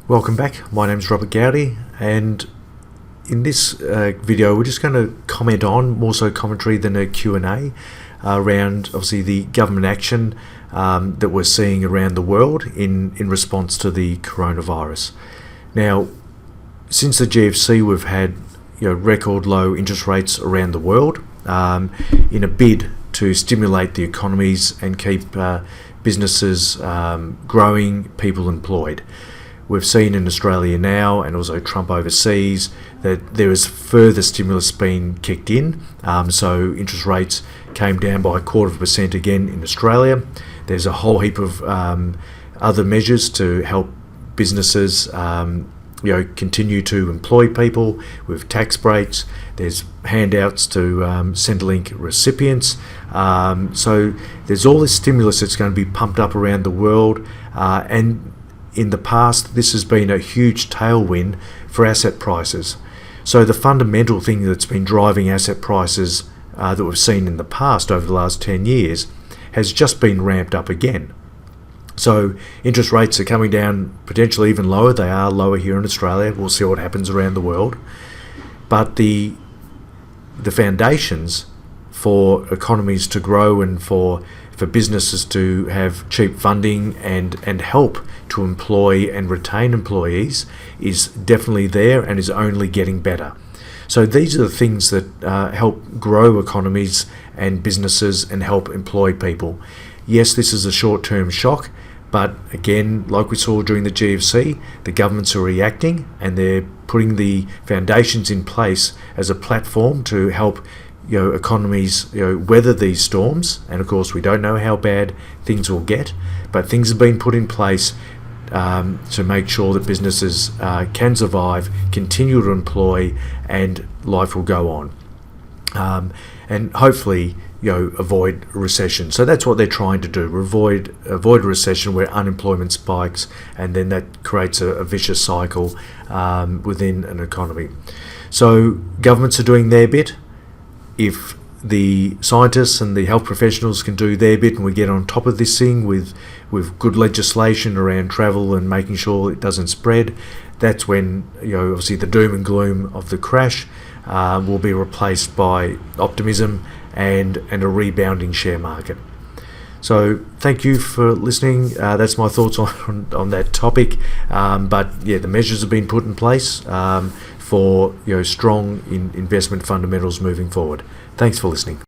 Welcome back. My name's Robert Gowdy, and in this video we're just going to comment on, more so commentary than a Q&A, around obviously the government action that we're seeing around the world in response to the coronavirus. Now, since the GFC we've had record low interest rates around the world in a bid to stimulate the economies and keep businesses growing, people employed. We've seen in Australia now, and also Trump overseas, that there is further stimulus being kicked in. So interest rates came down by 0.25% again in Australia. There's a whole heap of other measures to help businesses continue to employ people with tax breaks. There's handouts to Centrelink recipients. So there's all this stimulus that's going to be pumped up around the world, and in the past this has been a huge tailwind for asset prices. So the fundamental thing that's been driving asset prices that we've seen in the past over the last 10 years has just been ramped up again. So interest rates are coming down potentially even lower. They are lower here in Australia. We'll see what happens around the world. But the foundations for economies to grow and for businesses to have cheap funding and help to employ and retain employees is definitely there and is only getting better. So these are the things that help grow economies and businesses and help employ people. Yes, this is a short-term shock, but again, like we saw during the GFC, the governments are reacting and they're putting the foundations in place as a platform to help economies weather these storms. And of course we don't know how bad things will get, but things have been put in place to make sure that businesses can survive, continue to employ, and life will go on, and hopefully avoid a recession. So that's what they're trying to do, avoid a recession where unemployment spikes, and then that creates a vicious cycle within an economy. So governments are doing their bit. If the scientists and the health professionals can do their bit and we get on top of this thing with good legislation around travel and making sure it doesn't spread, that's when obviously the doom and gloom of the crash will be replaced by optimism and a rebounding share market. So thank you for listening. That's my thoughts on that topic. But yeah, the measures have been put in place for strong investment fundamentals moving forward. Thanks for listening.